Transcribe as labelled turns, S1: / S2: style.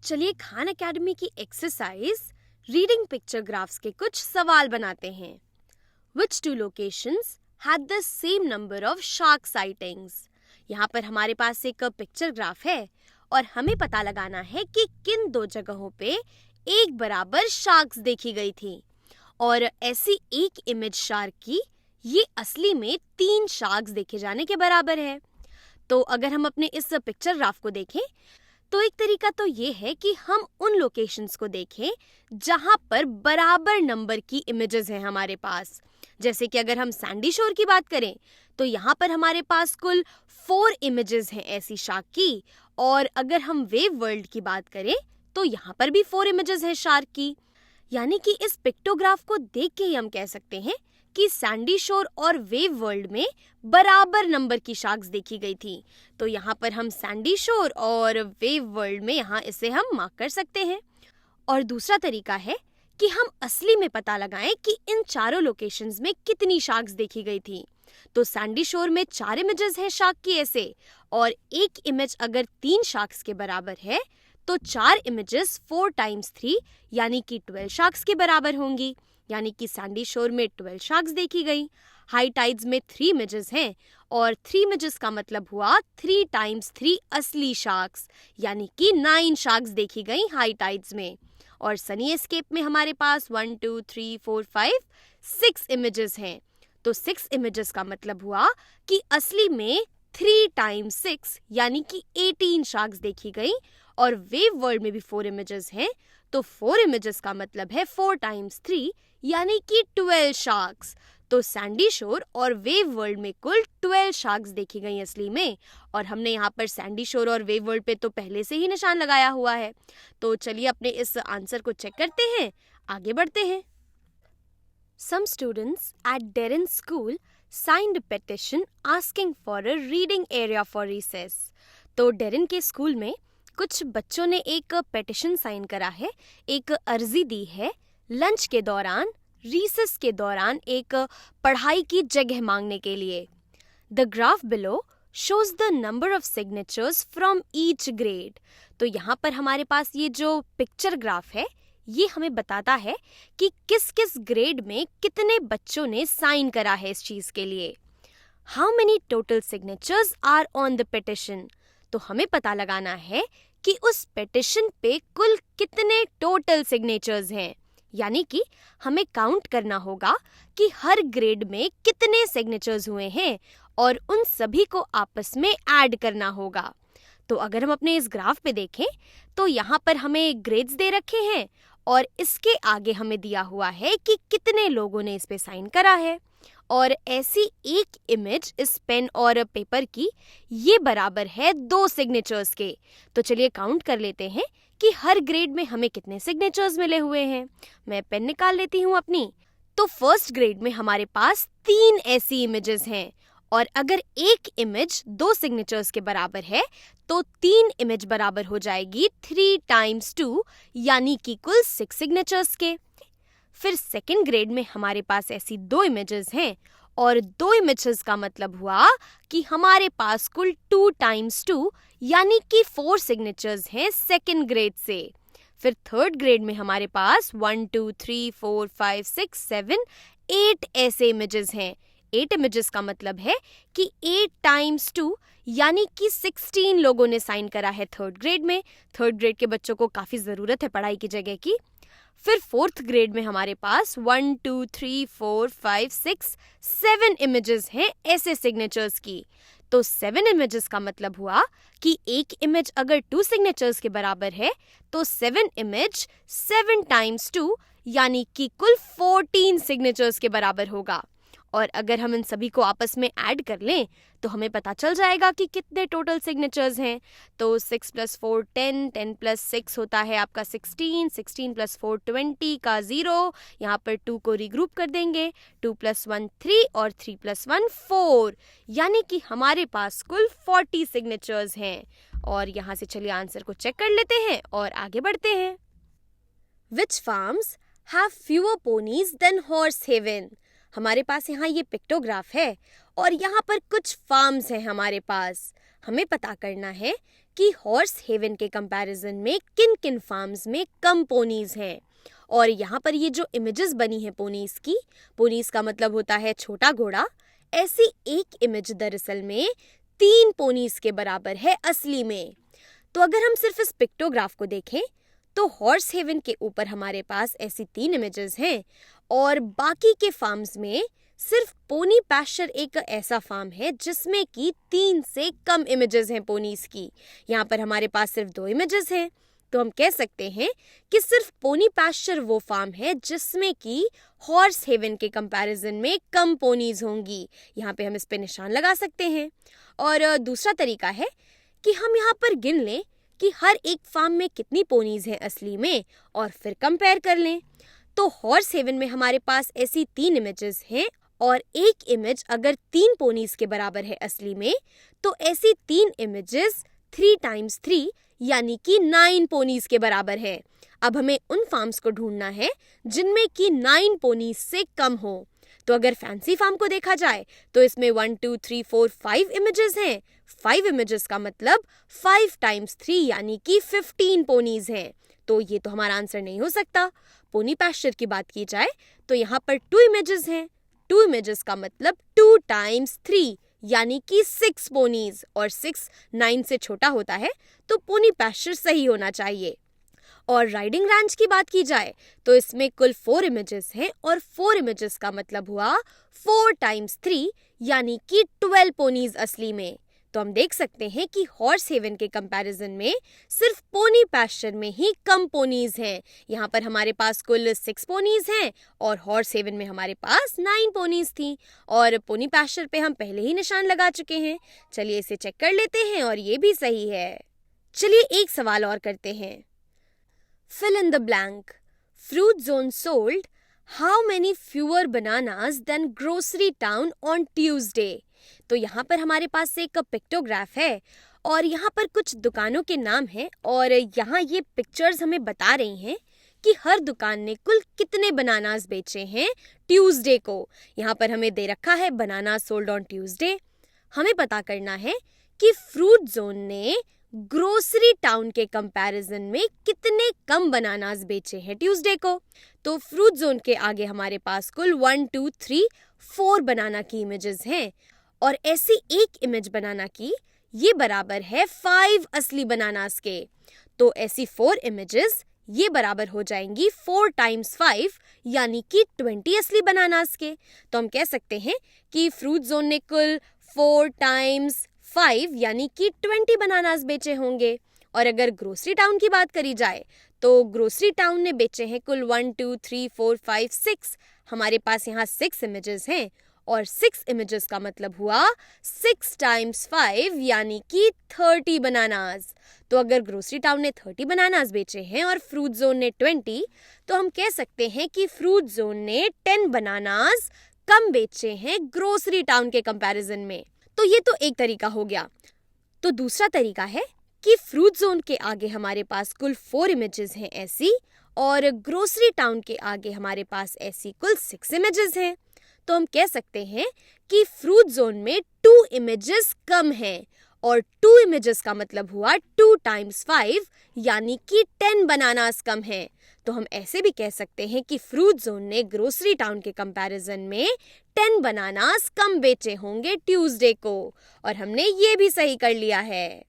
S1: चलिए खान एकेडमी की exercise reading picture graphs के कुछ सवाल बनाते हैं। Which two locations had the same number of shark sightings? यहाँ पर हमारे पास एक पिक्चर ग्राफ है और हमें पता लगाना है कि किन दो जगहों पे एक बराबर शार्क्स देखी गई थी। और ऐसी एक इमेज शार्क की ये असली में 3 शार्क्स देखे जाने के बराबर है। तो अगर हम अपने इस पिक्चर ग्राफ को देखें तो एक तरीका तो ये है कि हम उन लोकेशंस को देखें जहां पर बराबर नंबर की इमेजेस हैं हमारे पास। जैसे कि अगर हम सैंडी शोर की बात करें तो यहाँ पर हमारे पास कुल 4 इमेजेस हैं ऐसी शार्क की, और अगर हम वेव वर्ल्ड की बात करें तो यहाँ पर भी 4 इमेजेस हैं शार्क की। यानी कि इस पिक्टोग्राफ को देख के ही हम कह सकते हैं कि सैंडी शोर और वेव वर्ल्ड में बराबर नंबर की शार्क्स देखी गई थी। तो यहाँ पर हम सैंडी शोर और वेव वर्ल्ड में यहाँ इसे हम मार्क कर सकते हैं। और दूसरा तरीका है कि हम असली में पता लगाएं कि इन चारों लोकेशंस में कितनी शार्क्स देखी गई थी। तो सैंडी शोर में 4 इमेजेस हैं शार्क की ऐसे, और एक इमेज अगर 3 शार्क्स के बराबर है तो 4 इमेजेस 4 टाइम्स 3 यानी कि 12 शार्क्स के बराबर होंगी। यानी कि सैंडी शोर में 12 शार्क्स देखी गई। हाई टाइड्स में 3 इमेजेस हैं और 3 इमेजेस का मतलब हुआ 3 टाइम्स 3 असली शार्क्स, यानी कि 9 शार्क्स देखी गई हाई टाइड्स में। और सनी एस्केप में हमारे पास 1 2 3 4 5 6 इमेजेस हैं। तो 6 इमेजेस का मतलब हुआ कि असली में 3 टाइम्स 6 यानी कि 18 शार्क्स देखी गई। और वेव वर्ल्ड में भी 4 इमेजेस हैं, तो 4 इमेजेस का मतलब है 4 टाइम्स 3 यानी कि 12 शार्क्स। तो सैंडी शोर और वेव वर्ल्ड में कुल 12 शार्क्स देखी गई असली में। और हमने यहाँ पर सैंडी शोर और वेव वर्ल्ड पे तो पहले से ही निशान लगाया हुआ है। तो चलिए अपने इस आंसर को चेक करते हैं, आगे बढ़ते हैं। Some students at Darren School signed a petition asking for a reading area for recess. तो डेरिन के स्कूल में कुछ बच्चों ने एक पेटिशन साइन करा है, एक अर्जी दी है लंच के दौरान, रिसेस के दौरान एक पढ़ाई की जगह मांगने के लिए। The graph below shows the number of signatures from each grade. तो यहाँ पर हमारे पास ये जो पिक्चर ग्राफ है ये हमें बताता है कि किस किस ग्रेड में कितने बच्चों ने साइन करा है इस चीज के लिए। How many total signatures are on the petition. तो हमें पता लगाना है कि उस पिटिशन पे कुल कितने टोटल सिग्नेचर्स हैं। यानी कि हमें काउंट करना होगा कि हर ग्रेड में कितने सिग्नेचर्स हुए हैं और उन सभी को आपस में ऐड करना होगा। तो अगर हम अपने इस ग्राफ पे देखें तो यहाँ पर हमें ग्रेड्स दे रखे हैं और इसके आगे हमें दिया हुआ है कि कितने लोगों ने इस पे साइन करा है। और ऐसी एक इमेज इस पेन और पेपर की ये बराबर है 2 सिग्नेचर्स के। तो चलिए काउंट कर लेते हैं कि हर ग्रेड में हमें कितने सिग्नेचर्स मिले हुए हैं। मैं पेन निकाल लेती हूँ अपनी। तो फर्स्ट ग्रेड में हमारे पास 3 ऐसी इमेजेस हैं, और अगर एक इमेज 2 सिग्नेचर्स के बराबर है तो 3 इमेज बराबर हो जाएगी 3 टाइम्स 2 यानी कि कुल 6 सिग्नेचर्स के। फिर सेकेंड ग्रेड में हमारे पास ऐसी 2 इमेजेस हैं, और 2 इमेजेस का मतलब हुआ कि हमारे पास कुल 2 टाइम्स 2 यानी कि 4 सिग्नेचर्स हैं सेकेंड ग्रेड से। फिर थर्ड ग्रेड में हमारे पास 1 2 3 4 5 6 7 8 ऐसे इमेजेस हैं। 8 इमेजेस का मतलब है कि 8 टाइम्स 2 यानी कि 16 लोगों ने साइन करा है थर्ड ग्रेड में। थर्ड ग्रेड के बच्चों को काफी जरूरत है पढ़ाई की जगह की। फिर फोर्थ ग्रेड में हमारे पास 1 2 3 4 5 6 7 इमेजेस हैं ऐसे सिग्नेचर्स की। तो 7 इमेजेस का मतलब हुआ कि एक इमेज अगर 2 सिग्नेचर्स के बराबर है तो 7 इमेज 7 टाइम्स 2 यानी कि कुल 14 सिग्नेचर्स के बराबर होगा। और अगर हम इन सभी को आपस में ऐड कर लें तो हमें पता चल जाएगा कि कितने टोटल सिग्नेचर्स हैं। तो 6 + 4 10, 10 + 6 होता है आपका 16, 16 + 4 20 का 0। यहाँ पर 2 को रीग्रुप कर देंगे, 2 + 1 3 और 3 + 1 4, यानी कि हमारे पास कुल 40 सिग्नेचर्स हैं। और यहाँ से चलिए आंसर को चेक कर लेते हैं और आगे बढ़ते हैं। Which farms have fewer ponies than Horse Haven? हमारे पास यहाँ ये पिक्टोग्राफ है और यहाँ पर कुछ फार्म्स हैं हमारे पास। हमें पता करना है कि हॉर्स हेवन के कंपैरिजन में किन किन फार्म्स में कम पोनीज हैं। और यहाँ पर ये जो इमेजेस बनी है पोनीज का मतलब होता है छोटा घोड़ा, ऐसी एक इमेज दरअसल में 3 पोनीज के बराबर है असली में। तो अगर हम सिर्फ इस पिक्टोग्राफ को देखें तो हॉर्स हेवन के ऊपर हमारे पास ऐसी 3 इमेजेस हैं और बाकी के फार्म्स में सिर्फ पोनी पैस्चर एक ऐसा फार्म है जिसमें कि 3 से कम इमेजेस हैं पोनीज की। यहाँ पर हमारे पास सिर्फ 2 इमेजेस हैं। तो हम कह सकते हैं कि सिर्फ पोनी पैस्चर वो फार्म है जिसमें कि हॉर्स हेवन के कंपैरिजन में कम पोनीज होंगी। यहाँ पे हम इस पे निशान लगा सकते हैं। और दूसरा तरीका है कि हम यहाँ पर गिन लें कि हर एक फार्म में कितनी पोनीज हैं असली में और फिर कंपेयर कर लें। तो हॉर्स हेवन में हमारे पास ऐसी 3 इमेजेस हैं और एक इमेज अगर 3 पोनीज के बराबर है असली में तो ऐसी 3 इमेजेस 3 टाइम्स 3 यानी कि 9 पोनीज के बराबर है। अब हमें उन फार्म्स को ढूंढना है जिनमें कि 9 पोनीज से कम हो। तो अगर फैंसी फार्म को देखा जाए तो इसमें 1 2 3 4 5 इमेजेस हैं। 5 इमेजेस का मतलब 5 टाइम्स 3 यानी कि 15 पोनीज हैं। तो ये तो हमारा आंसर नहीं हो सकता। पोनी पैस्चर की बात की जाए तो यहाँ पर 2 इमेजेस हैं। 2 इमेजेस का मतलब 2 टाइम्स 3 यानी कि 6 पोनीज, और 6 9 से छोटा होता है तो पोनी पैस्चर सही होना चाहिए। और राइडिंग रैंच की बात की जाए तो इसमें कुल 4 इमेजेस हैं और 4 इमेजेस का मतलब हुआ 4 टाइम्स 3 यानी कि 12 पोनीज असली में। तो हम देख सकते हैं कि हॉर्स हेवन के कंपैरिजन में सिर्फ पोनी पैस्चर में ही कम पोनीज हैं। यहाँ पर हमारे पास कुल 6 पोनीज हैं और हॉर्स हेवन में हमारे पास 9 पोनीज थी। और पोनी पैस्चर पे हम पहले ही निशान लगा चुके हैं। चलिए इसे चेक कर लेते हैं और ये भी सही है। चलिए एक सवाल और करते हैं। Fill in the blank. Fruit zone sold how many fewer bananas than grocery town on Tuesday? तो यहाँ पर हमारे पास एक पिक्टोग्राफ है और यहाँ पर कुछ दुकानों के नाम हैं और यहाँ ये पिक्चर्स हमें बता रही हैं कि हर दुकान ने कुल कितने बनानास बेचे हैं ट्यूसडे को। यहाँ पर हमें दे रखा है बनाना सोल्ड ऑन ट्यूसडे। हमें पता करना है कि फ्रूट जोन ने ग्रोसरी टाउन के कंपैरिजन में कितने कम बनानास बेचे हैं ट्यूसडे को। तो फ्रूट जोन के आगे हमारे पास कुल 1 2 3 4 बनाना की इमेजेस हैं और ऐसी एक इमेज बनाना की ये बराबर है 5 असली बनानास के। तो ऐसी 4 इमेजेस ये बराबर हो जाएंगी 4 टाइम्स 5 यानी कि 20 असली बनानास के। तो हम कह सकते हैं कि फ्रूट जोन ने कुल 4 टाइम्स 5 यानी कि 20 बनानास बेचे होंगे। और अगर ग्रोसरी टाउन की बात करी जाए तो ग्रोसरी टाउन ने बेचे हैं कुल 1 2 3 4 5 6। हमारे पास यहाँ 6 इमेजेस हैं और 6 इमेजेस का मतलब हुआ 6 टाइम्स 5 यानी कि 30 बनानास। तो अगर ग्रोसरी टाउन ने 30 बनानास बेचे हैं और फ्रूट जोन ने 20 तो हम कह सकते हैं कि फ्रूट जोन ने 10 बनानास कम बेचे हैं ग्रोसरी टाउन के कंपैरिजन में। तो ये तो एक तरीका हो गया। तो दूसरा तरीका है कि फ्रूट जोन के आगे हमारे पास कुल 4 इमेजेस हैं ऐसी और ग्रोसरी टाउन के आगे हमारे पास ऐसी कुल 6 इमेजेस हैं। तो हम कह सकते हैं कि फ्रूट जोन में 2 इमेजेस कम हैं और 2 इमेजेस का मतलब हुआ 2 टाइम्स 5 यानी कि 10 बनानास कम हैं। तो हम ऐसे भी कह सकते हैं कि फ्रूट जोन ने ग्रोसरी टाउन के कंपैरिजन में 10 बनानास कम बेचे होंगे ट्यूसडे को। और हमने ये भी सही कर लिया है।